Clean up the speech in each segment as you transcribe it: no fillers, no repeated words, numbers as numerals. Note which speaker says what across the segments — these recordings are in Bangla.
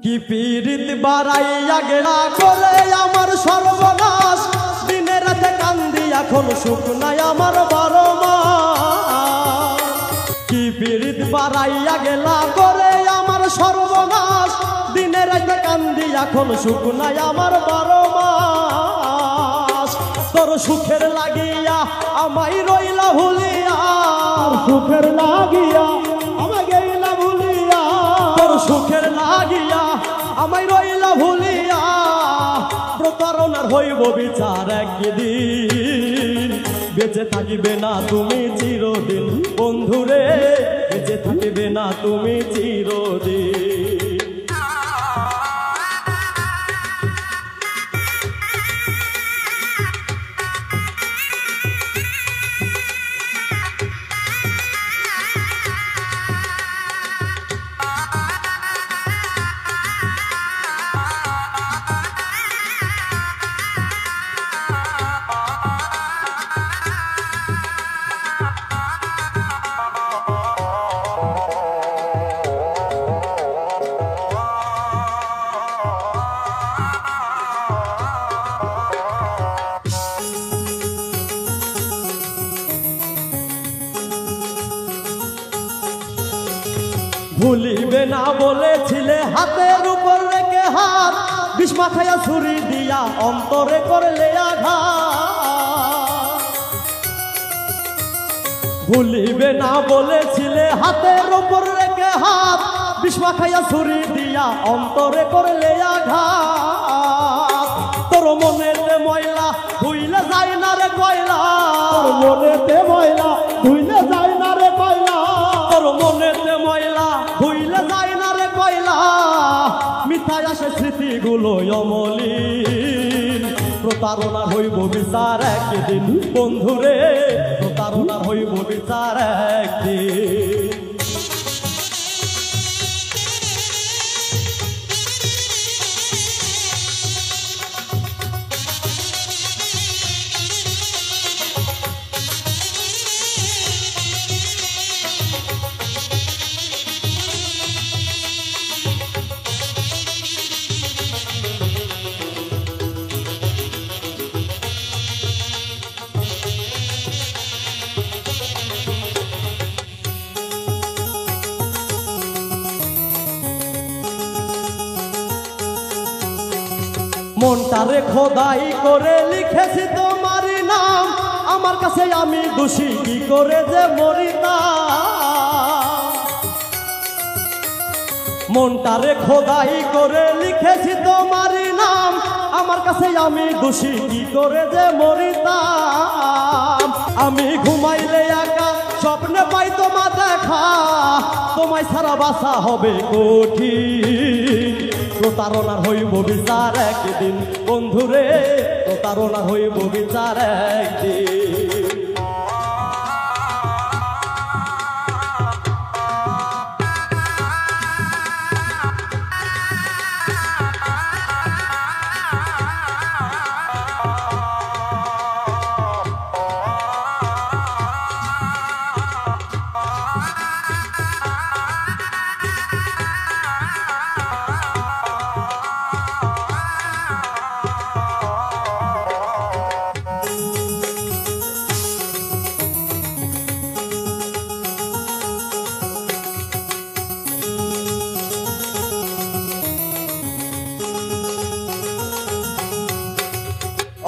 Speaker 1: কি পীড়িত বাড়াইয়া গেলা করে আমার সর্বনাশ, দিনে রাতে কান্দি এখন সুখ নাই আমার 12 মাস। কি পীড়িত বাড়াইয়া গেলা করে আমার সর্বনাশ, দিনে রাতে কান্দি এখন সুখ নাই আমার 12 মাস। তোর সুখের লাগিয়া আমায় রইলা ভুলিয়া,
Speaker 2: সুখের লাগিয়া আমায় গেলা ভুলিয়া,
Speaker 1: তোর সুখের লাগিয়া আমায় রইলা ভুলিয়া। প্রতারণার হইব বিচার একদিন, বেঁচে থাকিবে না তুমি চিরদিন বন্ধুরে, বেঁচে থাকিবে না তুমি চিরদিন। ভুলিবে না বলেছিলে হাতের উপর রেখে হাত, বিষ মাখাইয়া ছুরি দিয়া অন্তরে করলে আঘাত। ভুলিবে না বলেছিলে হাতের উপর রেখে হাত, বিষ মাখাইয়া ছুরি দিয়া অন্তরে করলে আঘাত। তোর মনেতে ময়লা ধুইলে যায় না রে কয়লা,
Speaker 2: তোর মনেতে ময়লা ধুইলে যায় না রে কয়লা,
Speaker 1: তোর মনেতে ময়লা ধুইলে যায় না রে কয়লা। মিথায় আসে স্মৃতিগুলো অমলিন, প্রতারণা হইব বিচার একদিন বন্ধুরে, প্রতারণা হইব বিচার একদিন। মনটারে খোদাই করে লিখেছি তোমারই নাম, আমার কাছে আমি দোষী কি করে যে মরিতাম। মনটারে খোদাই করে লিখেছি তোমারই নাম, আমার কাছে আমি দোষী কি করে যে মরিতাম। আমি ঘুমাইলে একা স্বপ্নে পাই তোমার দেখা, তোমায় ছাড়া বাঁচা হবে কঠিন। প্রতারণার হইব বিচার একদিন বন্ধুরে, প্রতারণার হইব বিচার একদিন।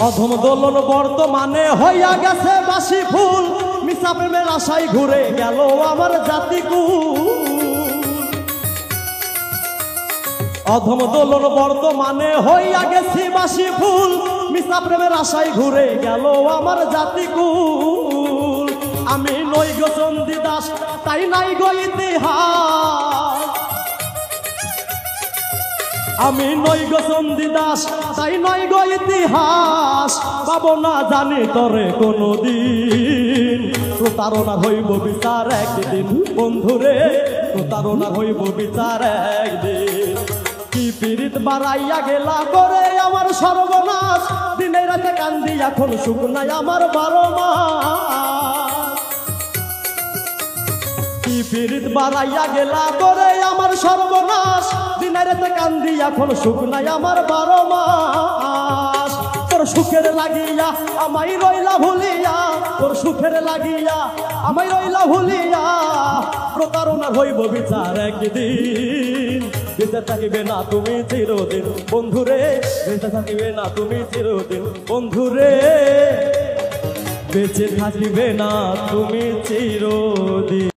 Speaker 1: অধম দোলন বর্তমানে হইয়া গেছে বাসি ফুল, মিছা প্রেমের আশায় ঘুরে গেল আমার জাতিকুল। অধম দোলন বর্তমানে হইয়া গেছি বাসি ফুল, মিছা প্রেমের আশায় ঘুরে গেল আমার জাতিকুল। আমি নই গো চণ্ডীদাস তাই নাই গো ইতিহাস, আমি নই গো চণ্ডীদাস তাই নই গো ইতিহাস। পাবো না জানি তরে কোনদিন, প্রতারণা হইব বিচার একদিন বন্ধুরে, প্রতারণা হইব বিচার একদিন। কি পীড়িত বাড়াইয়া গেলা করে আমার সর্বনাশ, দিনে রাতে কান্দি এখন সুখ নাই আমার 12 মাস। কি পীড়িত বাড়াইয়া গেলা করে আমার সর্বনাশ, দিনে রাতে কান্দি এখন সুখ নাই আমার 12 মাস। তোর সুখের লাগিয়া আমায় রইলা ভুলিয়া, তোর সুখের লাগিয়া আমায় রইলা ভুলিয়া, প্রতারণার হইব বিচার একদিন। বেঁচে থাকিবে না তুমি চিরদিন বন্ধুরে, বেঁচে থাকিবে না তুমি চিরদিন বন্ধুরে, বেঁচে থাকিবে না তুমি চিরদিন।